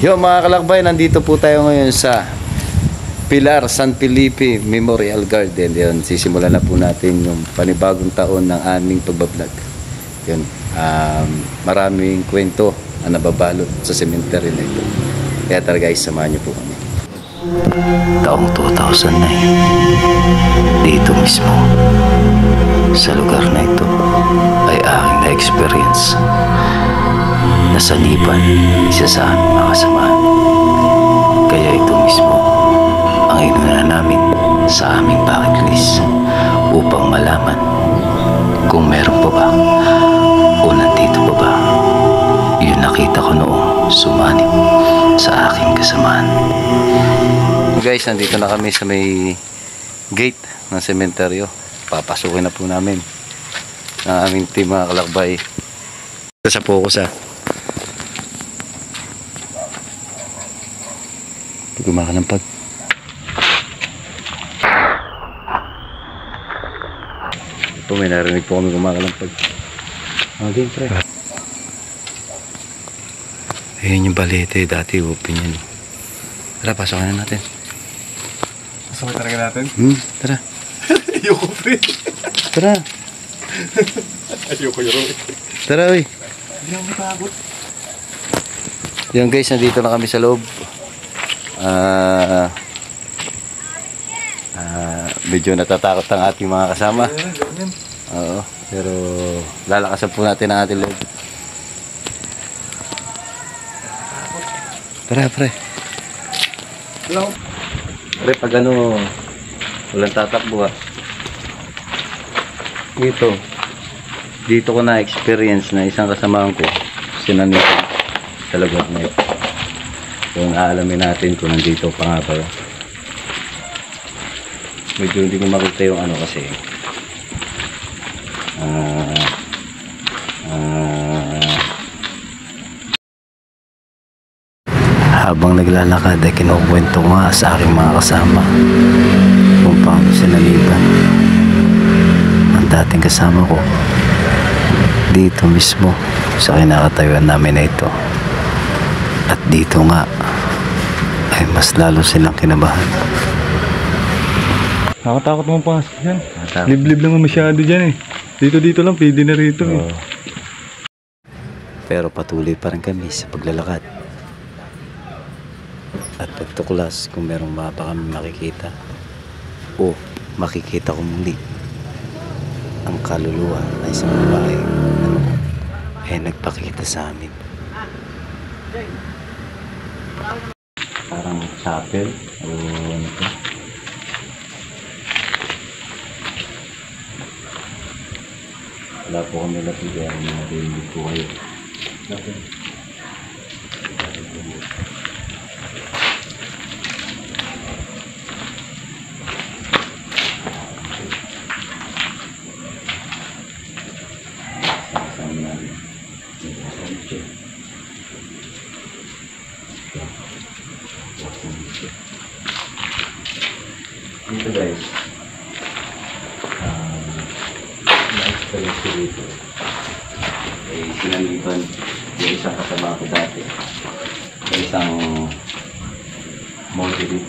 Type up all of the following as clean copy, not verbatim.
Yo mga kalakbay, nandito po tayo ngayon sa Pilar San Felipe Memorial Garden. Yun, sisimulan na po natin yung panibagong taon ng aming pagbablog. Yun, maraming kwento na nababalot sa cemetery na ito. Kaya tara guys, samahan niyo po kami. Taong 2009, dito mismo, sa lugar na ito, ay aking na-experience. Nasanipan isa sa aming mga kasamahan. Kaya ito mismo ang inuna namin sa aming bucket list upang malaman kung meron pa ba o nandito pa ba yung nakita ko noong sumanib sa aking kasamaan. Guys, nandito na kami sa may gate ng sementeryo. Papasukin na po namin ng aming team mga kalakbay. Ito sa focus Gumakalampag. Ito may narinig po kami gumakalampag. Okay, pre. Ayun yung balete. Dati open yan. Tara, pasokan na natin. Pasokan talaga natin? Tara. Ayoko, pre. Tara. Ayoko yun. Tara, uy. Hindi ako matagot. Yan guys, nandito na kami sa loob. Medyo natatakot ang ating mga kasama. Oo, pero lalakasan po natin ang ating loob. Tara, pre. Hello. Pre, pag ano, walang tatakbo dito ko na experience na isang kasamahan ko sinanipan sa lugar na ito. Kung aalamin natin kung nandito pa nga ba. Medyo hindi ko makita yung ano kasi habang naglalakad ay kinukwento nga sa aking mga kasama kung paano sinaliban ang dating kasama ko dito mismo sa kinakatayuan namin na ito. At dito nga ay mas lalo silang kinabahan. Nakatakot mo pasok dyan. Liblib lang masyado dyan eh. Dito lang, pwede na rito eh. Pero patuloy pa rin kami sa paglalakad. At pagtuklas kung merong mapa kami makikita o makikita ko muli ang kaluluwa na isang babae ay nagpakita sa amin. Parang chapel o ano ito. Wala po kami lapit kaya narinig po kayo. Dito guys, na-experience ko dito ay sinaliban yung isang kasama ko dati sa isang multi-bit.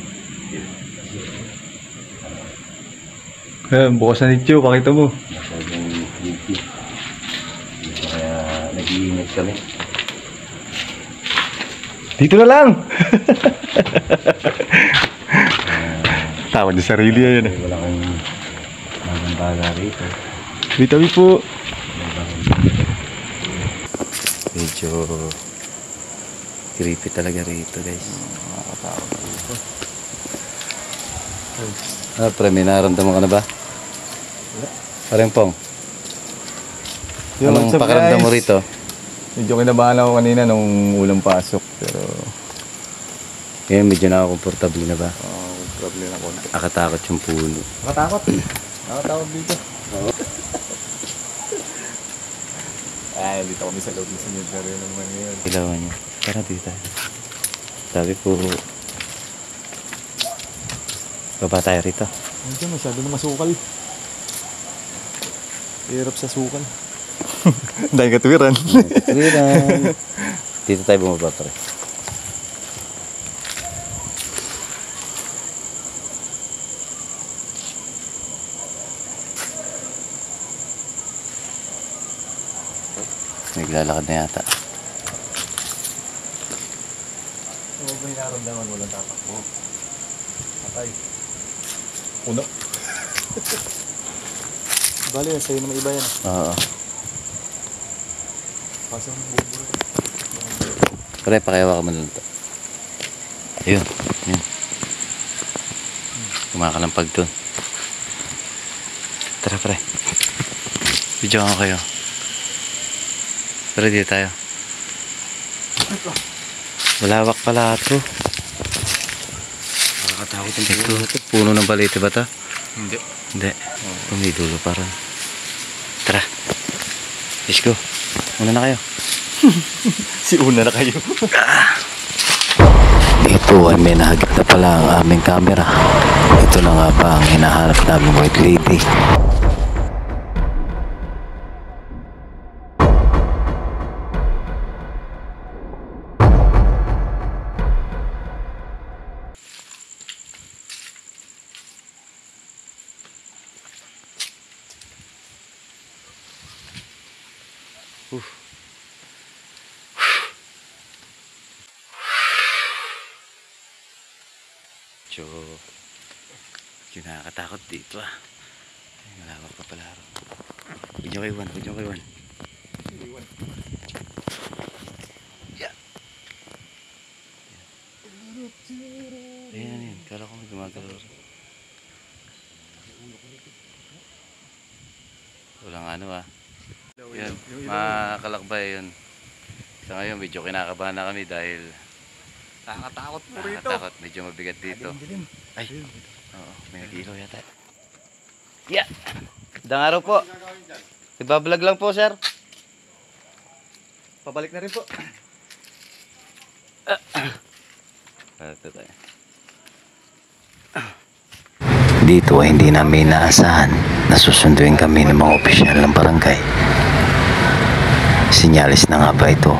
Bukas na nityo, pakita mo. Masyadong creepy. Kaya nag-iingat kami. Dito na lang! Tawad yung sarili yan. Wala kang magandala rito. Bitabi po. Medyo creepy talaga rito guys. Nakakatakot dito. Pre, may naramdaman ka na ba? Parang pong. Anong pakiramdam mo rito? Medyo kinabahan ako kanina nung ulang pasok. Pero ngayon medyo nakakomportable na ba? problem na konti. Nakatakot yung puno. Nakatakot? Nakatakot dito. Oo. Ay, dito kami sa loob ng cemetery naman yun. Ilawan niya. Tara dito. Sabi po, baba tayo rito. Hindi, masyado na masukal. Hirap sa sukal. Dahil katuwiran. Katuwiran. Dito tayo bumaba, pre. naglalakad na yata. Ano ba yung naramdaman? Walang tatakbo. Patay. Puno. Bali, sa'yo naman iba yan. Oo. Pasang buburo. Pre, pakihawa ka man lang ito. Ayun. Ayun. Kumakalampag dun. Tara, pre. Video ko kayo. Pero dito tayo. Malawak pala ito. Nakakatakot ang Ito, puno ng balete ba ito? Hindi. Hindi. May dulo parang. Tara. Let's go. Una na kayo. Si una na kayo. Ito ay may nahagip na pala ang aming camera. Ito na nga pa ang hinahanap namin white lady. So, kinakatakot dito ah. Malawak pa pala. Huwag nyo kay Juan, huwag nyo kay Juan. Yeah. Ayan, ayan. Kala ko may gumagalaw. Walang ano ah. Yan, mga kalakbay yun. Sa ngayon, medyo kinakabahan na kami dahil Nakakatakot po rito. nakakatakot. Medyo mabigat dito. Ay, oo, may nag-ilaw yata. Yeah! Dang araw po. Nagbablog lang po, sir. Pabalik na rin po. Ito tayo. Dito ay hindi namin inaasahan na susunduin kami ng mga opisyal ng barangay. Sinyalis na nga ba ito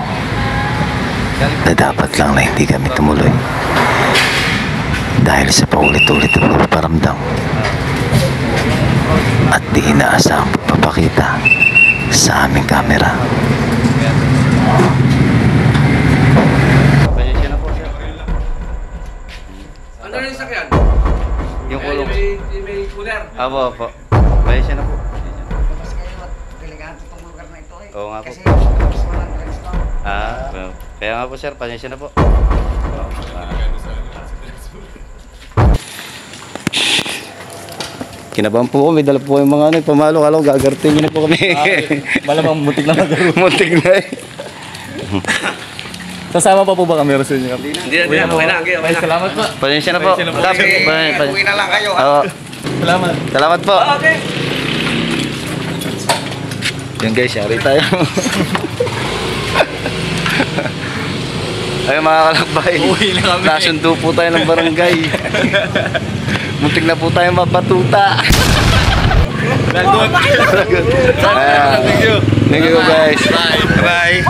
na dapat lang na hindi kami tumuloy dahil sa paulit-ulit na paparamdam at di inaasahang pagpapakita sa aming camera. Pasensya na po, sir. Ano rin yung sakyan? Yung kulong. May cooler. Apo. Pasensya na po. Mas kayo at delikado itong lugar na ito eh. Oo nga po. Kasi mas walang drugs to. Well, kaya nga po, sir. Pasensya na po. Kinabahan po kami, dala po yung mga ano, pamalo, kala ko gagartin nyo na po kami. Malamang mutik na magaro. Muntik na eh. Sasama pa po ba kami sa inyo? Hindi na, okay na. Okay na. Salamat po. Pasensya na po. Pasensya na po. Uwi na lang kayo. Oo. Salamat. Salamat po. Okay. Yan guys, yari tayo. Ay mga kalakbay. Uwi na kami. Nasundo po tayo ng barangay. Muntik na po tayo mapatuta. Lagot. Thank you guys. Bye. Bye.